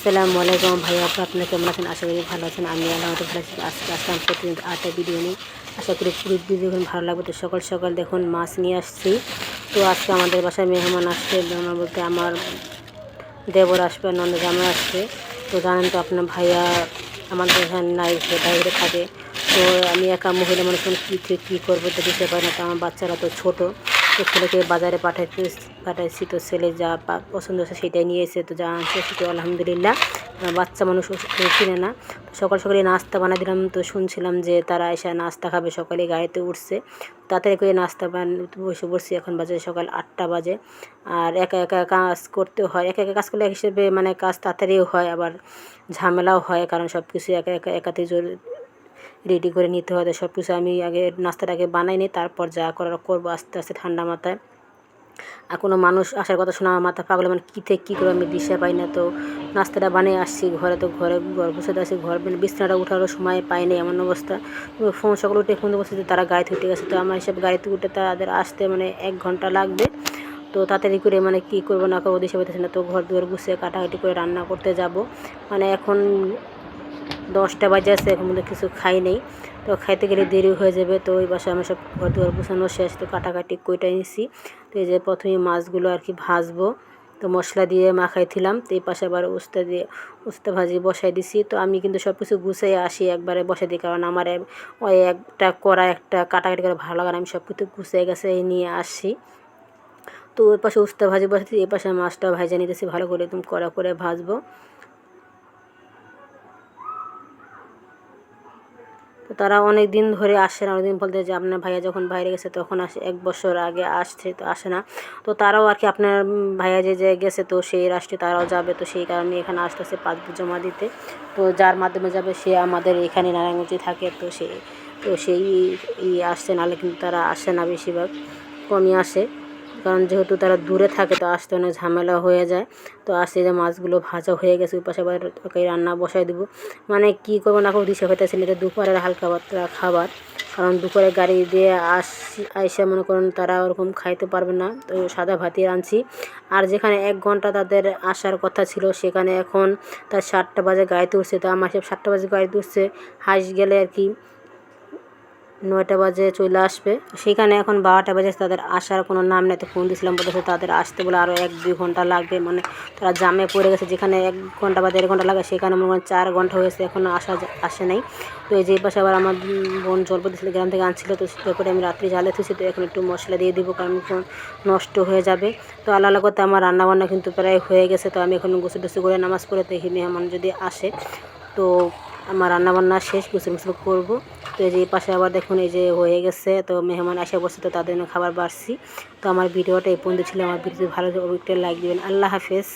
আসসালামু আলাইকুম ভাইয়া, আপনারা কেমন আছেন? আশা করি ভালো আছেন। আমি আলহামদুলিল্লাহ ভালো আছি। আজকে আসলাম প্রতিদিন আরেকটা ভিডিও নিয়ে। আশা করি পুরো ভিডিও দেখুন, ভালো লাগবে। তো সকাল সকাল দেখুন মাছ নিয়ে আসছি। তো আজকে আমাদের বাসায় মেহমান আসছে, মেহমান বলতে আমার দেবর আসবে, ননদ জামাই আসবে। তো জানেন তো আপনার ভাইয়া আমাদের এখানে নাই, সে বাইরে থাকে। তো আমি একা মহিলা মানুষ কী করবো তো দিতে পারি না। তো আমার বাচ্চারা তো ছোটো, তো ছেলেকে বাজারে পাঠাইছি। তো ছেলে যা পছন্দ হচ্ছে সেটাই নিয়ে এসে তো যা আনছে সেটা আলহামদুলিল্লাহ। বাচ্চা মানুষ কিনে না। তো সকাল সকালে নাস্তা বানিয়ে দিলাম। তো শুনছিলাম যে তারা এসে নাস্তা খাবে, সকালে গাড়িতে উঠছে। তাড়াতাড়ি করে নাস্তা বসে পড়ছি। এখন বাজে সকাল 8টা বাজে। আর একা একা কাজ করতে হয়, একা একা কাজ করলে এক হিসেবে মানে কাজ তাড়াতাড়িও হয়, আবার ঝামেলাও হয়, কারণ সব কিছু একাতে রেডি করে নিতে হয়। তো সব কিছু আমি আগে নাস্তাটাকে বানাই নিই, তারপর যা করার করবো আস্তে আস্তে ঠান্ডা মাথায়। আর কোনো মানুষ আসার কথা শোনা আমার মাথা পাগল, মানে কী থেকে কী করে আমি দিশা পাই না। তো নাস্তাটা বানিয়ে আসছি ঘরে, তো ঘর বসে আসছি, ঘর বিছানাটা উঠারও সময় পাইনি, এমন অবস্থা। ফোন সকালে উঠে ফোন বসে যে তারা গাড়িতে উঠে গেছে। তো আমার হিসাব গাড়িতে উঠে তাদের আসতে মানে 1 ঘন্টা লাগবে। তো তাড়াতাড়ি করে মানে কী করবো না করবো দিশা পাইতেছি না। তো ঘর দুয়ার গুছিয়ে কাটাকাটি করে রান্না করতে যাব। মানে এখন 10টা বাজে আছে, এখন মধ্যে কিছু খাই নেই। তো খাইতে গেলে দেরি হয়ে যাবে। তো ওই বাসায় আমার সব ঘর দুয়ার গুছানো শেষ। তো কাটাকাটি কইটা নিছি। তো এই যে প্রথমে মাছগুলো আর কি ভাজবো। তো মশলা দিয়ে মাখাইছিলাম। তো এই পাশে আবার উস্তা ভাজি বসাই দিছি। তো আমি কিন্তু সব কিছু গুছিয়ে আসি একবারে বসাই দিই, কারণ আমার ওই একটা কড়া একটা কাটাকাটি করে ভালো লাগে না। আমি সব কিছু গুছিয়ে গেছে নিয়ে আসি। তো ওই পাশে উস্তা ভাজি বসাচ্ছি, এই পাশে মাছটা ভাজা নিতেছি, ভালো করে একদম কড়া করে ভাজবো। তো তারা অনেক দিন ধরে আসে না, অনেকদিন বলতে যে আপনার ভাইয়া যখন বাইরে গেছে তখন আসে, 1 বছর আগে আসছে, তো আসে না। তো তারাও আর কি আপনার ভাইয়া যে গেছে, তো সেই রাষ্ট্রে তারাও যাবে। তো সেই কারণে এখানে আসতেছে পাসপোর্ট জমা দিতে। তো যার মাধ্যমে যাবে সে আমাদের এখানে নারায়ণগঞ্জে থাকে। তো সেই আসছে, নাহলে কিন্তু তারা আসে না, বেশিরভাগ কমই আসে। কারণ যেহেতু তারা দূরে থাকে তো আসতে অনেক ঝামেলা হয়ে যায়। তো আসছে যে মাছগুলো ভাজা হয়ে গেছে, ওই পাশে আবার তরকারি রান্না বসাই দেবো। মানে কী করবো না করবো দিশা হইতেছে না। এটা দুপুরের হালকা পাতলা খাবার, কারণ দুপুরে গাড়ি দিয়ে আইসা মনে করুন তারা ওরকম খাইতে পারবে না। তো সাদা ভাতই আনছি। আর যেখানে 1 ঘন্টা তাদের আসার কথা ছিল, সেখানে এখন তার 7টা বাজে গাড়িতে উঠছে। তো আমার সব 7টা বাজে গাড়িতে উঠছে, হাইস গেলে আর কি 9টা বাজে চলে আসবে। সেখানে এখন 12টা বাজে, তাদের আসার কোনো নাম নেই। তো ফোন দিয়েছিলাম, বলেছে তাদের আসতে বলে আরও 1-2 ঘন্টা লাগবে। মানে তারা জামে পড়ে গেছে, যেখানে 1 ঘন্টা বা 1.5 ঘন্টা লাগে সেখানে মনে করেন 4 ঘন্টা হয়েছে, এখনও আসে নাই। তো এই যে পাশে আবার আমার বোন জল দিয়েছিল, গ্রাম থেকে আনছিল। তো তারপরে আমি রাত্রি জ্বালে থুছি। তো এখন একটু মশলা দিয়ে দিব, কারণ নষ্ট হয়ে যাবে। তো আল্লাহ করতে আমার রান্নাবান্না কিন্তু প্রায় হয়ে গেছে। তো আমি এখন গোসল টোসল করে নামাজ পড়ে দেখি মেহমান যদি আসে, তো আমার রান্নাবান্না শেষ, গোসল করবো। তো এই যে এই পাশে আবার দেখুন এই যে হয়ে গেছে। তো মেহমান আসে বসে, তো তাদের জন্য খাবার বাড়ছি। তো আমার ভিডিওটা এই পর্যন্ত ছিল। আমার ভিডিও ভালো লাগলে অবশ্যই লাইক দেবেন। আল্লাহ হাফেজ।